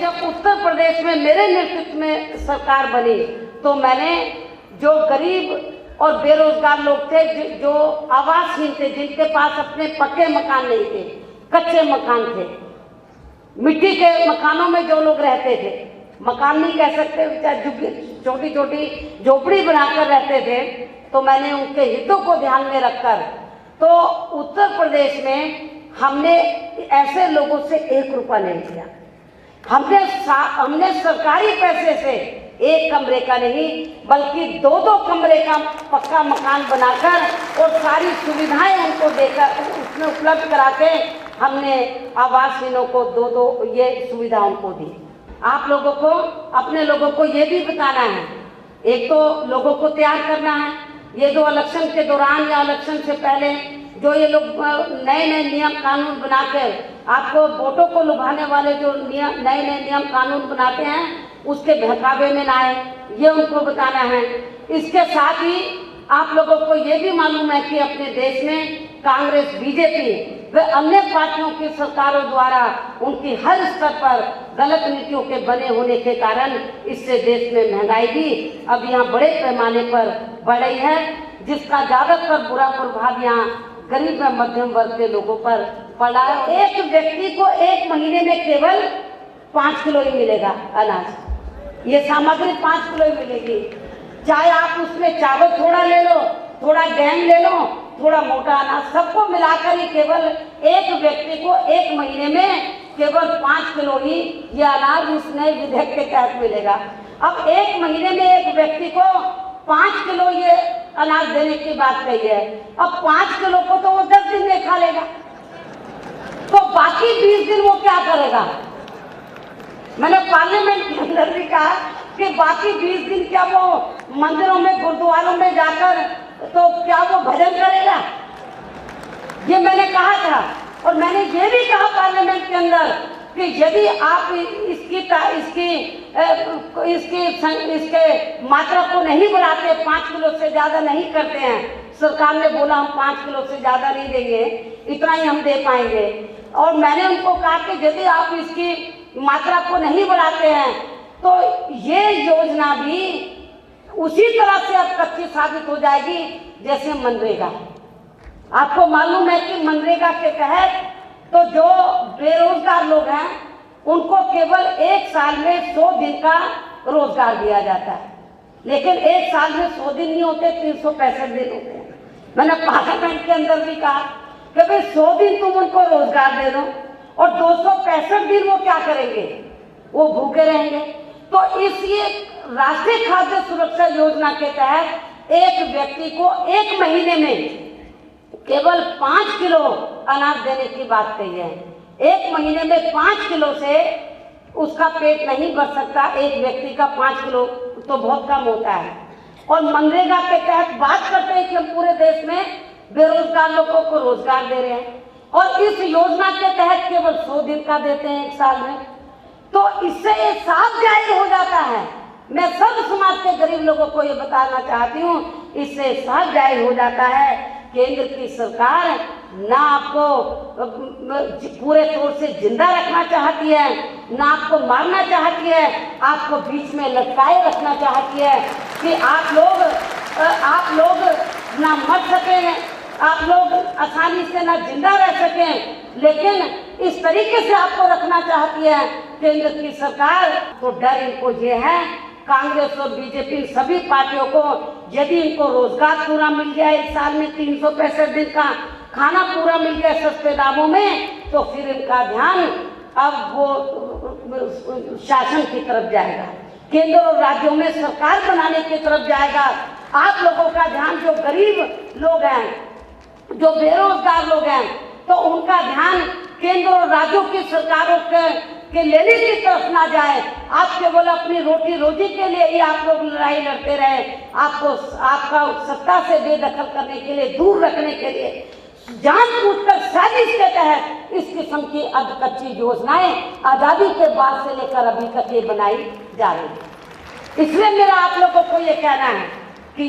जब उत्तर प्रदेश में मेरे नेतृत्व में सरकार बनी तो मैंने जो गरीब और बेरोजगार लोग थे, जो आवासहीन थे, जिनके पास अपने पक्के मकान नहीं थे, कच्चे मकान थे, मिट्टी के मकानों में जो लोग रहते थे, मकान नहीं कह सकते, छोटी छोटी झोपड़ी बनाकर रहते थे, तो मैंने उनके हितों को ध्यान में रखकर तो उत्तर प्रदेश में हमने ऐसे लोगों से 1 रुपया नहीं लिया। हमने सरकारी पैसे से 1 कमरे का नहीं बल्कि 2-2 कमरे का पक्का मकान बनाकर और सारी सुविधाएं उनको देकर उसमें उपलब्ध करा के हमने आवासहीनों को 2-2 ये सुविधा उनको दी। आप लोगों को, अपने लोगों को ये भी बताना है, एक तो लोगों को तैयार करना है, ये जो इलेक्शन के दौरान या इलेक्शन से पहले जो ये लोग नए नए नियम कानून बनाकर आपको वोटों को लुभाने वाले जो नए नए नियम कानून बनाते हैं उसके बहकावे में ना आए, ये उनको बताना है। इसके साथ ही आप लोगों को ये भी मालूम है कि अपने देश में कांग्रेस, बीजेपी व अन्य पार्टियों की सरकारों द्वारा उनकी हर स्तर पर गलत नीतियों के बने होने के कारण इससे देश में महंगाई भी अब यहाँ बड़े पैमाने पर बढ़ रही है, जिसका ज़्यादातर बुरा प्रभाव यहाँ गरीब व मध्यम वर्ग के लोगों पर पड़ा है। एक व्यक्ति को 1 महीने में केवल 5 किलो ही मिलेगा अनाज, ये सामग्री 5 किलो ही मिलेगी। चाहे आप उसमें चावल थोड़ा ले लो, थोड़ा गेहूं ले लो, थोड़ा मोटा अनाज, सबको मिलाकर ही केवल एक व्यक्ति को 1 महीने में केवल 5 किलो ही ये अनाज इस नए विधेयक के तहत मिलेगा। अब 1 महीने में एक व्यक्ति को 5 किलो ये अनाज देने की बात कही है। अब 5 किलो को तो वो 10 दिन में खा लेगा, तो बाकी 20 दिन वो क्या करेगा? मैंने पार्लियामेंट के अंदर भी कहा कि बाकी 20 दिन क्या वो मंदिरों में, गुरुद्वारों में जाकर तो क्या वो भजन करेगा? ये मैंने कहा था। और मैंने ये भी कहा पार्लियामेंट के अंदर कि यदि आप इसके मात्रा को नहीं बढ़ाते, 5 किलो से ज़्यादा नहीं करते हैं, सरकार ने बोला हम 5 किलो से ज़्यादा नहीं देंगे, इतना ही हम दे पाएंगे। और मैंने उनको कहा कि यदि आप इसकी मात्रा को नहीं बढ़ाते हैं तो ये योजना भी उसी तरह से अब कच्ची साबित हो जाएगी जैसे मनरेगा। आपको मालूम है कि मनरेगा के तहत तो जो बेरोजगार लोग हैं उनको केवल 1 साल में 100 दिन का रोजगार दिया जाता है, लेकिन 1 साल में 100 दिन नहीं होते, 365 दिन होते हैं। मैंने पार्लियामेंट के अंदर भी कहा कि भाई 100 दिन तुम उनको रोजगार दे दो और 265 दिन वो क्या करेंगे? वो भूखे रहेंगे। तो इस राष्ट्रीय खाद्य सुरक्षा योजना के तहत एक व्यक्ति को 1 महीने में केवल 5 किलो अनाज देने की बात कही है। 1 महीने में 5 किलो से उसका पेट नहीं भर सकता, एक व्यक्ति का 5 किलो तो बहुत कम होता है। और मनरेगा के तहत बात करते हैं कि हम पूरे देश में बेरोजगार लोगों को रोजगार दे रहे हैं और इस योजना के तहत केवल 100 दिन का देते हैं 1 साल में। तो इससे ये साफ जाहिर हो जाता है, मैं सब समाज के गरीब लोगों को ये बताना चाहती हूँ, इससे साफ जाहिर हो जाता है केंद्र की सरकार ना आपको पूरे तौर से जिंदा रखना चाहती है, ना आपको मारना चाहती है, आपको बीच में लटकाए रखना चाहती है कि आप लोग ना मर सकें, आप लोग आसानी से ना जिंदा रह सकें, लेकिन इस तरीके से आपको रखना चाहती है केंद्र की सरकार। तो डर इनको ये है, कांग्रेस और बीजेपी सभी पार्टियों को, यदि इनको रोजगार पूरा मिल गया 1 साल में, 365 दिन का खाना पूरा मिल गया सस्ते दामों में, तो फिर इनका ध्यान अब वो शासन की तरफ जाएगा, केंद्र और राज्यों में सरकार बनाने की तरफ जाएगा। आप लोगों का ध्यान, जो गरीब लोग हैं, जो बेरोजगार लोग हैं, तो उनका ध्यान केंद्र और राज्यों की सरकारों के लेने की तरफ ना जाए। आप केवल अपनी रोटी रोजी के लिए ही आप लोग लड़ाई लड़ते रहे, आपका सत्ता से बेदखल करने के लिए, दूर रखने के लिए जानबूझकर साजिश के तहत इस किस्म की अधकच्ची योजनाएं आज़ादी के बाद से लेकर अभी तक ये बनाई जा रही है। इसलिए मेरा आप लोगों को ये कहना है कि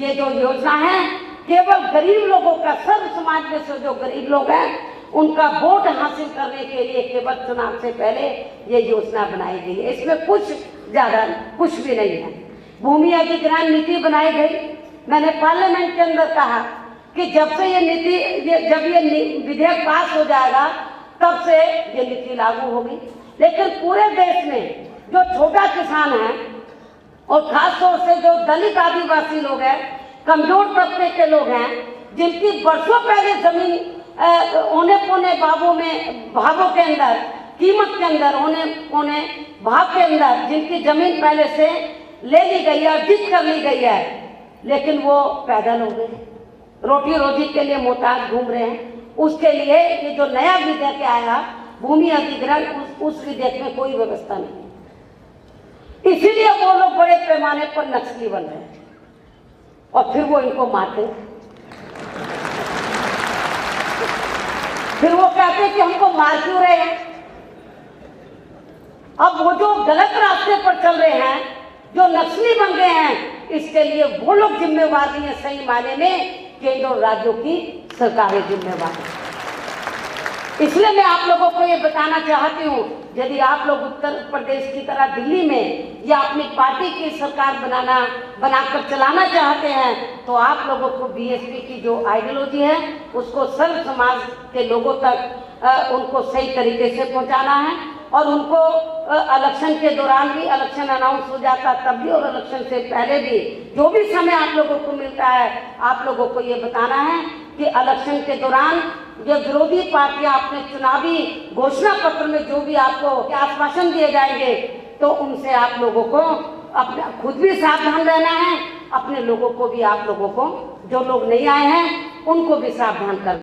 ये जो योजना है केवल गरीब लोगों का, सर्व समाज में से जो गरीब लोग हैं उनका वोट हासिल करने के लिए केवल चुनाव से पहले ये योजना बनाई गई है। इसमें कुछ ज़्यादा कुछ भी नहीं है। भूमि अधिग्रहण नीति बनाई गई। मैंने पार्लियामेंट के अंदर कहा कि जब से ये नीति जब ये विधेयक पास हो जाएगा तब से ये नीति लागू होगी। लेकिन पूरे देश में जो छोटा किसान है और खास तौर से जो दलित आदिवासी लोग हैं, कमजोर तबके के लोग हैं, जिनकी वर्षों पहले जमीन औने पौने भावों के अंदर कीमत के अंदर औने पौने भाव के अंदर जिनकी जमीन पहले से ले ली गई है, अर्जित कर ली गई है, लेकिन वो पैदल हो गए, रोटी रोजी के लिए मोहताज घूम रहे हैं। उसके लिए ये जो नया विधेयक आया भूमि अधिग्रहण, उस विधेयक में कोई व्यवस्था नहीं। इसीलिए वो लोग बड़े पैमाने पर नक्सली बन रहे हैं और फिर वो इनको मारते हैं। फिर वो कहते हैं कि हमको मार क्यों रहे हैं। अब वो जो गलत रास्ते पर चल रहे हैं, जो नक्सली बन गए हैं, इसके लिए वो लोग जिम्मेवार नहीं है। सही मायने में केंद्र और राज्यों की सरकारें जिम्मेवार है। इसलिए मैं आप लोगों को ये बताना चाहती हूँ, यदि आप लोग उत्तर प्रदेश की तरह दिल्ली में या अपनी पार्टी की सरकार बनाकर चलाना चाहते हैं, तो आप लोगों को बीएसपी की जो आइडियोलॉजी है उसको सर्व समाज के लोगों तक उनको सही तरीके से पहुंचाना है। और उनको इलेक्शन के दौरान भी, इलेक्शन अनाउंस हो जाता तब भी और इलेक्शन से पहले भी, जो भी समय आप लोगों को मिलता है, आप लोगों को ये बताना है कि इलेक्शन के दौरान जो विरोधी पार्टियां अपने चुनावी घोषणा पत्र में जो भी आपको आश्वासन दिए जाएंगे, तो उनसे आप लोगों को अपने खुद भी सावधान रहना है, अपने लोगों को भी, आप लोगों को जो लोग नहीं आए हैं उनको भी सावधान कर